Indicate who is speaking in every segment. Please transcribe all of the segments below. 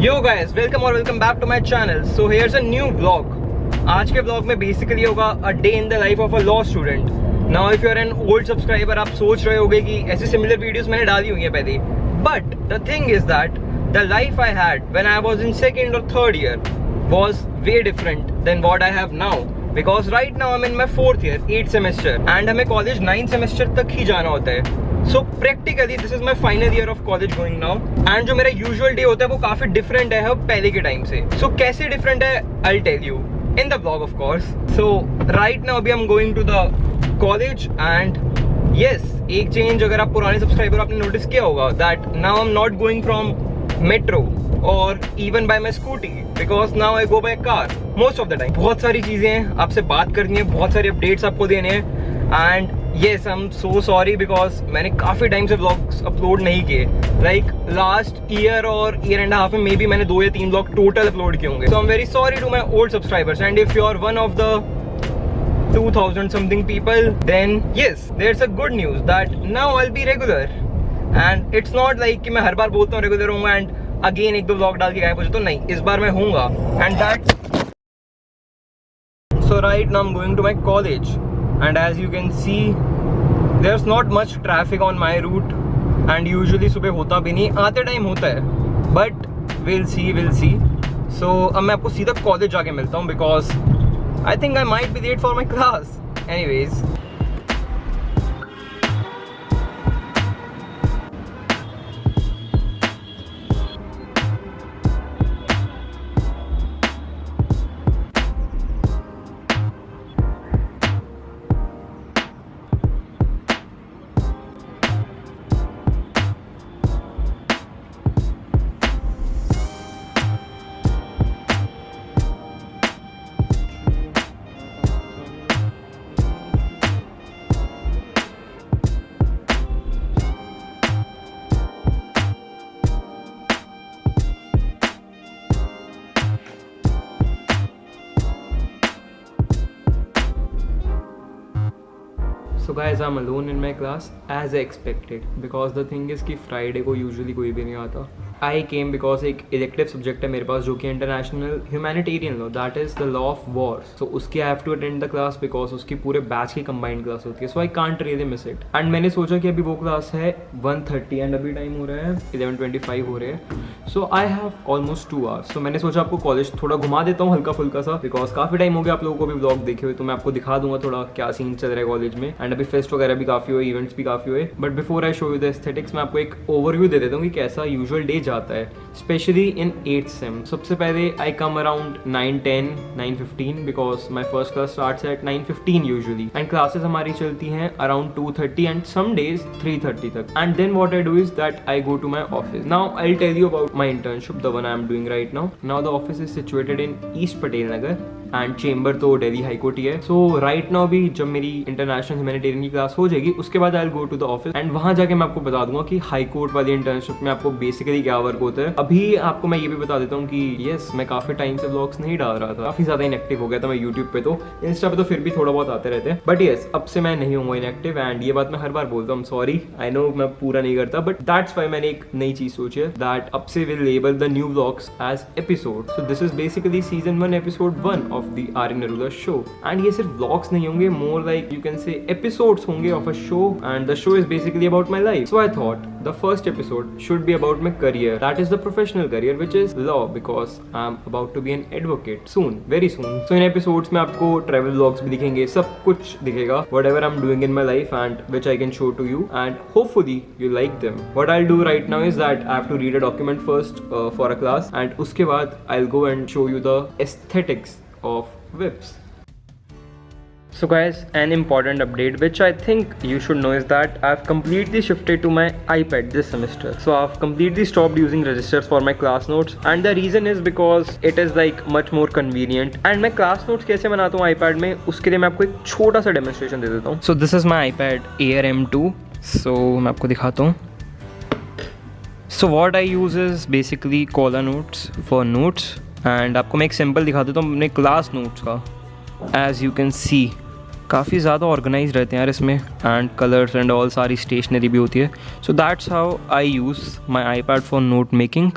Speaker 1: Yo guys, welcome back to my channel. So here's a new vlog. आज के vlog में basically होगा a day in the life of a law student. Now if you're an old subscriber, आप सोच रहे होगे कि ऐसी similar videos मैंने डाली हुई हैं पहले. But the thing is that the life I had when I was in second or third year was way different than what I have now. Because right now I'm in my fourth year, 8th semester, and हमें college 9th semester तक ही जाना होता है. So practically this is my final year of college going now, and जो मेरा usual day होता है वो काफी different है पहले के टाइम से. So कैसे different है I'll tell you in the vlog of course. So right now अभी I'm going to the college and yes, एक change अगर आप पुराने subscriber आपने notice किया होगा that now I'm not going from metro or even by my scooty because now I go by car most of the time. बहुत सारी चीजें हैं आपसे बात करनी है, बहुत सारे updates आपको देने हैं and yes, I'm so sorry because मैंने काफ़ी टाइम से vlogs upload नहीं किए. Like last year और year and a half में maybe मैंने 2 या 3 vlog total upload किए होंगे. So I'm very sorry to my old subscribers, and if you are one of the 2000 something people, then yes, there's a good news that now I'll be regular. And it's not like कि मैं हर बार बोलता हूँ regular होऊंगा and again एक दो vlog डाल के गायब हो जाता हूँ. नहीं, इस बार मैं होऊंगा. And that's so right now I'm going to my college. And as you can see, there's not much traffic on my route, and usually सुबह होता भी नहीं, आते टाइम होता है, but we'll see. So अब मैं आपको सीधा कॉलेज जाके मिलता हूँ because I think I might be late for my class. Anyways. So guys, I'm alone in my class as I expected because the thing is कि Friday को usually कोई भी नहीं आता. I came because एक elective subject है मेरे पास जो कि international humanitarian law, that is the law of wars. So उसकी I have to attend the class because उसकी पूरे batch की combined class होती है. So I can't really miss it. And मैंने सोचा कि अभी वो class है 1:30 and अभी time हो रहा है 11:25 हो रहे हैं. So I have almost 2 hours. So मैंने सोचा आपको college थोड़ा घुमा देता हूँ हल्का फुल्का सा because काफ़ी टाइम हो गया आप लोगों को भी vlog देखे हुए, तो मैं आपको दिखा दूंगा थोड़ा क्या सीन चल रहा है कॉलेज में. एंड अभी फेस्ट वगैरह भी काफ़ी हुए, इवेंट्स भी काफ़ी हुए. But before I show you the aesthetics मैं आपको एक ओवरव्यू दे देता हूँ कि कैसा यूजुअल डे जाता है स्पेशली इन 8th सेम. सबसे पहले I come around 9:10 9:15 because my first class starts at 9:15 usually, and classes हमारी चलती हैं अराउंड 2:30 एंड सम डेज 3:30 तक. And then what I do is that I go to my office. Now I will tell you about my internship, the one I am doing right now. Now the office is situated in East Patel Nagar and chamber तो Delhi high court ही है. सो right now भी जब मेरी international humanitarian की class हो जाएगी उसके बाद I will go to the office and वहां जाके मैं आपको बता दूंगा कि हाई कोर्ट वाली इंटर्नशिप में आपको बेसिकली क्या वर्क होता है. अभी आपको मैं ये भी बता देता हूँ कि यस, मैं काफी टाइम से व्लॉग्स नहीं डाल रहा था, काफी ज्यादा इनएक्टिव हो गया था मैं यूट्यूब पे. तो इंस्टा पे तो फिर भी थोड़ा बहुत आते रहते हैं, बट यस अब से मैं नहीं हूँ इनएक्टिव. एंड ये बात मैं हर बार बोलता हूँ, सॉरी, आई नो मैं पूरा नहीं करता, बट दैट्स व्हाई मैंने एक नई चीज सोची है दैट अब से will label the new vlogs as episode. So this is basically season 1 episode 1 of the Aryan Narula show. And ये सिर्फ व्लॉग्स नहीं होंगे, more like you can say episodes होंगे of a show, and the show is basically about my life. So I thought the first episode should be about my career, that is the professional career which is law, because I'm about to be an advocate soon, very soon. So in episodes में आपको travel vlogs भी दिखेंगे, सब कुछ दिखेगा, whatever I'm doing in my life and which I can show to you, and hopefully you like them. What I'll do right now is that I have to read a document first for a class, and उसके बाद I'll go and show you the aesthetics of whips. So guys, an important update which I think you should know is that I've completely shifted to my iPad this semester. So I've completely stopped using registers for my class notes, and the reason is because it is like much more convenient. And मैं class notes कैसे बनाता हूँ iPad में, उसके लिए मैं आपको एक छोटा सा demonstration दे देता हूँ. So this is my iPad Air M2. So मैं आपको दिखाता हूँ. So what I use is basically Cola Notes for notes, and आपको मैं एक simple दिखा देता हूँ अपने class notes का. As you can see, काफ़ी ज़्यादा ऑर्गेनाइज रहते हैं यार इसमें, एंड कलर्स एंड ऑल सारी स्टेशनरी भी होती है. So that's how I use my iPad for note making.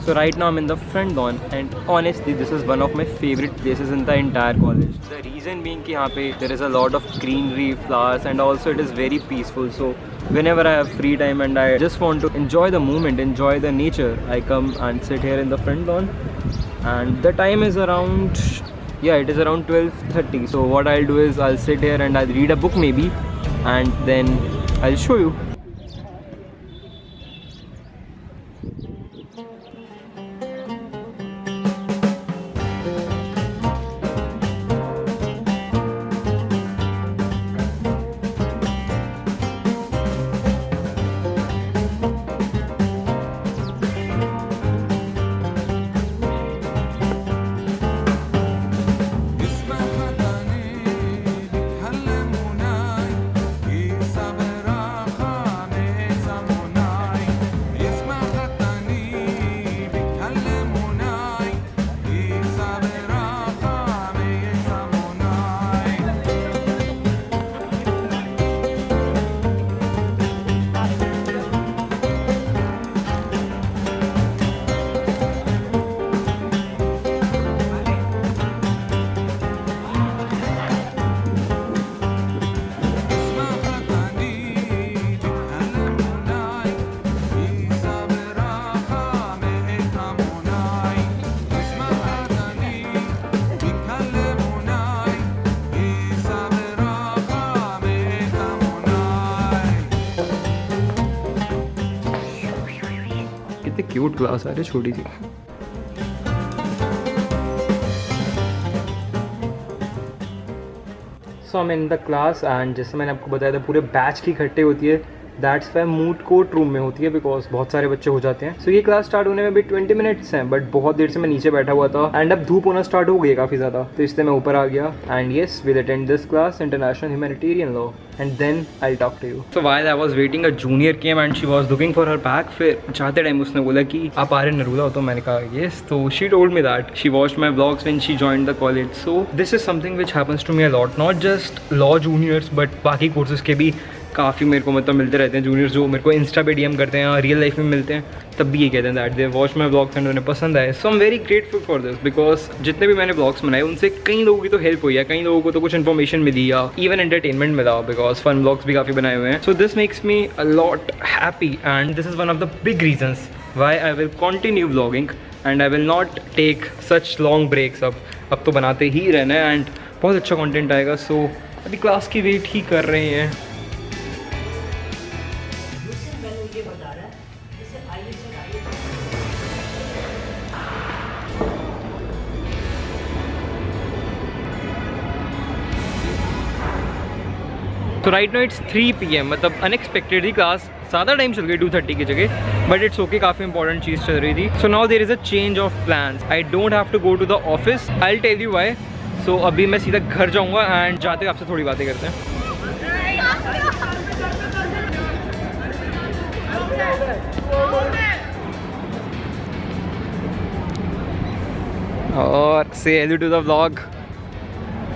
Speaker 1: So right now I'm in the front lawn and honestly this is one of my favorite places in the entire college. The reason being कि यहाँ पे there is a lot of greenery, flowers and also it is very peaceful. So whenever I have free time and I just want to enjoy the moment, enjoy the nature, I come and sit here in the front lawn. And the time is around, yeah, it is around 12:30. So what I'll do is I'll sit here and I'll read a book maybe and then I'll show you. कितनी cute class है छोटी सी. सो I'm in the class and जैसे मैंने आपको बताया था पूरे batch की इकट्ठे होती है. That's why moot court room में होती है बिकॉज बहुत सारे बच्चे हो जाते हैं. सो ये क्लास स्टार्ट होने में भी 20 मिनट्स हैं बट बहुत देर से मैं नीचे बैठा हुआ था एंड अब धूप होना स्टार्ट हो गई है काफ़ी ज़्यादा तो इसलिए मैं ऊपर आ गया. And yes will attend this class international humanitarian law and then I'll talk to you. So while I was waiting, a junior came and she was looking for her bag. फिर जाते टाइम उसने बोला कि आप आर्यन नरूला हो तो मैंने कहा yes. So she told me that she watched my vlogs when she joined the college. So this is something which happens to me a lot. Not just law juniors but बाकी courses के भी काफ़ी मेरे को मतलब मिलते रहते हैं जूनियर्स जो मेरे को इंस्टा पे डीएम करते हैं रियल लाइफ में मिलते हैं तब भी ये कहते हैं that they watch my blogs and उन्हें पसंद आए. So I am very grateful for this because जितने भी मैंने ब्लॉग्स बनाए उनसे कई लोगों की तो हेल्प हुई है, कई लोगों को तो कुछ इन्फॉर्मेशन मिली या इवन एंटरटेनमेंट मिला बिकॉज फन ब्लॉग्स भी काफ़ी बनाए हुए हैं. So this makes me a lot happy and this is one of the big reasons why I will continue blogging and I will not take such long breaks. अब तो बनाते ही रहना है एंड बहुत अच्छा कॉन्टेंट आएगा. सो अभी क्लास की वेट ही कर रहे हैं. तो राइट नो इट्स 3 PM मतलब अनएक्सपेक्टेडली क्लास ज़्यादा टाइम चल गई 2:30 की जगह बट इट्स ओके काफ़ी इंपॉर्टेंट चीज़ चल रही थी. So now there is a change of plans. I don't have to go to the office. I will tell you why. So अभी मैं सीधा घर जाऊँगा एंड जाते आपसे थोड़ी बातें करते हैं. और say hello to the vlog.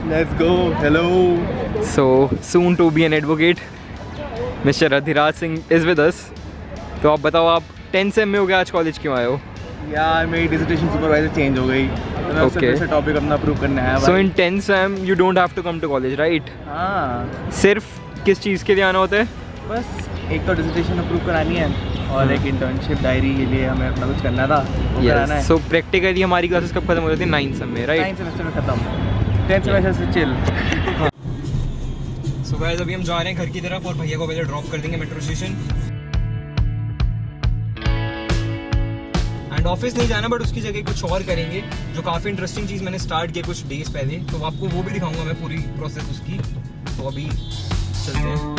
Speaker 2: Let's go. Hello.
Speaker 1: So soon to be an advocate, Mr. Adhiraj Singh is with us. तो आप बताओ आप 10 सेम में हो गया आज कॉलेज क्यों आए हो?
Speaker 2: यार मेरी डिसर्टेशन सुपरवाइजर चेंज हो गई तो मैं
Speaker 1: Okay.
Speaker 2: उससे टॉपिक अपना अप्रूव करने आया.
Speaker 1: So in 10 same you don't have to come to college, right?
Speaker 2: हाँ
Speaker 1: सिर्फ किस चीज़ के लिए आना होता है?
Speaker 2: बस एक तो डिसर्टेशन अप्रूव करानी है और एक इंटर्नशिप डायरी के लिए हमें अपना कुछ करना था वो कराना है.
Speaker 1: So practically हमारी क्लासेस कब खत्म हो जाती है? 9 सेम में, right?
Speaker 2: 9 सेमेस्टर में खत्म. 10 सेमेस्टर से चिल.
Speaker 1: So guys अभी हम जा रहे हैं घर की तरफ और भैया को पहले ड्रॉप कर देंगे मेट्रो स्टेशन. एंड ऑफिस नहीं जाना बट उसकी जगह कुछ और करेंगे जो काफ़ी इंटरेस्टिंग चीज़ मैंने स्टार्ट किया कुछ डेज पहले तो आपको वो भी दिखाऊंगा मैं पूरी प्रोसेस उसकी. तो अभी चलते हैं.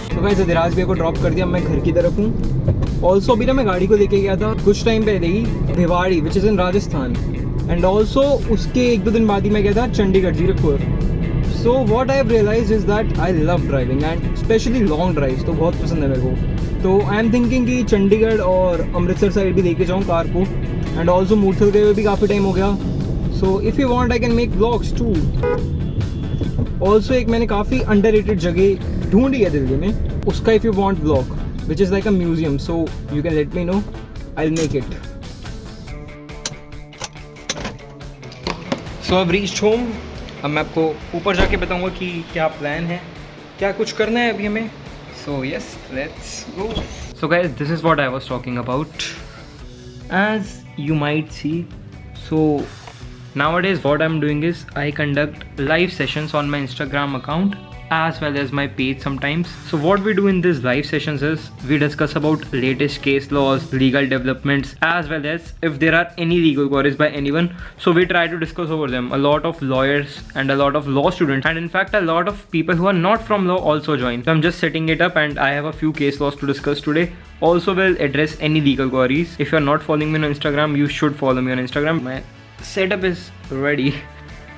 Speaker 1: तो गाइस अधिराज भैया को ड्रॉप कर दिया, मैं घर की तरफ हूँ. ऑल्सो अभी ना मैं गाड़ी को लेके गया था कुछ टाइम पहले ही Bhiwadi which is in Rajasthan and also उसके 1-2 दिन बाद ही मैं गया था Chandigarh Zirakpur. So what I have realise is that I love driving and specially long drives तो बहुत पसंद है मेरे को. तो आई एम थिंकिंग कि चंडीगढ़ और अमृतसर साइड भी लेके जाऊँ कार को एंड ऑल्सो मूर्थल गए हुए भी काफ़ी टाइम हो गया. So if you want I can make vlogs too. Also एक मैंने काफ़ी अंडररेटेड जगह ढूंढी है दिल्ली में उसका if you want vlog which is like a museum. So you can let me know, I'll make it. So I've reached home. अब मैं आपको ऊपर जाके बताऊंगा कि क्या प्लान है, क्या कुछ करना है अभी हमें. So yes, let's go. So guys, this is what I was talking about. As you might see, so nowadays what I'm doing is I conduct live sessions on my Instagram account as well as my page sometimes. So what we do in these live sessions is we discuss about latest case laws, legal developments, as well as if there are any legal queries by anyone. So we try to discuss over them. A lot of lawyers and a lot of law students, and in fact a lot of people who are not from law also join. So I'm just setting it up and I have a few case laws to discuss today. Also will address any legal queries. If you're not following me on Instagram, you should follow me on Instagram. My setup is ready.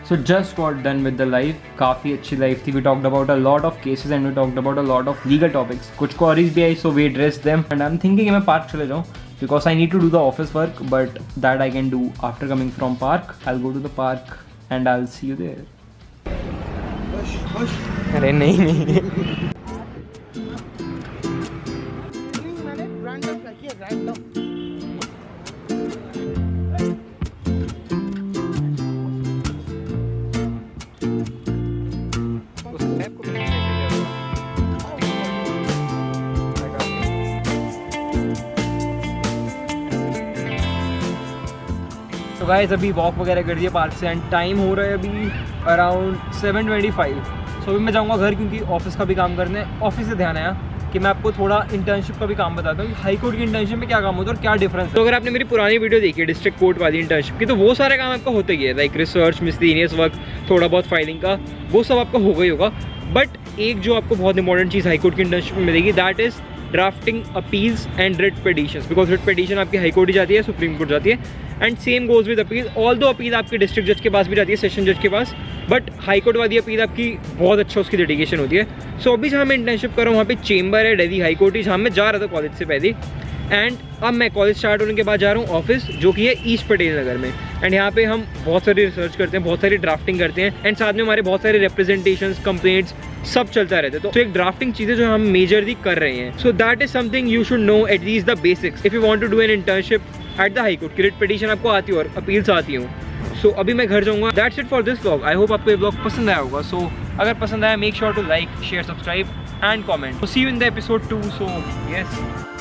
Speaker 1: So just got done with the live. काफ़ी अच्छी live थी. We talked about a lot of cases and we talked about a lot of legal topics. कुछ queries भी आई, so we addressed them. And I'm thinking कि मैं park चले जाऊँ because I need to do the office work, but that I can do after coming from park. I'll go to the park and I'll see you there. अरे नहीं तो guys अभी walk वगैरह कर दिया पार्क से एंड टाइम हो रहा है अभी अराउंड 7:25. सो अभी मैं जाऊँगा घर क्योंकि ऑफिस का भी काम करने. ऑफिस से ध्यान आया कि मैं आपको थोड़ा इंटर्नशिप का भी काम बताता हूँ कि हाई कोर्ट की इंटर्नशिप में क्या काम होता है और क्या डिफरेंस है. तो अगर आपने मेरी पुरानी वीडियो देखी है डिस्ट्रिक्ट कोर्ट वाली इंटर्नशिप की, तो वो सारे काम आपका होता ही है, लाइक रिसर्च, मिसलेनियस वर्क, थोड़ा बहुत फाइलिंग का, वो सब आपका होगा ही होगा. बट एक जो आपको बहुत इंपॉर्टेंट चीज़ हाई कोर्ट की इंटर्नशिप में मिलेगी, that is drafting appeals and writ petitions. Because writ petition आपकी हाई कोर्ट ही जाती है, सुप्रीम कोर्ट जाती है, and same goes with appeal. All दो अपील आपके डिस्ट्रिक्ट जज के पास भी जाती है, सेशन जज के पास, बट हाई कोर्ट वाली अपील आपकी बहुत अच्छा उसकी लिटिगेशन होती है. सो अभी जहाँ मैं इंटर्नशिप कर रहा हूँ वहाँ पे चेंबर है दिल्ली हाई कोर्ट ही, जहाँ मैं जा रहा था कॉलेज से पहले. एंड अब मैं कॉलेज स्टार्ट होने के बाद जा रहा हूँ ऑफिस, जो कि है ईस्ट पटेल नगर में. एंड यहाँ पे हम बहुत सारी रिसर्च करते हैं, बहुत सारी ड्राफ्टिंग करते हैं, एंड साथ में हमारे बहुत सारे रिप्रेजेंटेशंस, कंप्लेंट्स सब चलता रहता है. तो एक ड्राफ्टिंग चीज़ें जो हम मेजरली कर रहे हैं. So that is something you should know at least the basics if you want to do an internship at the high court. की रिट पिटीशन आपको आती है और अपील्स आती हूँ. सो अभी मैं घर जाऊँगा. That's it for this vlog. I hope आपको ये व्लॉग पसंद आया होगा. सो अगर पसंद आया, make sure to like, share, subscribe and comment. See you in the episode 2. So yes.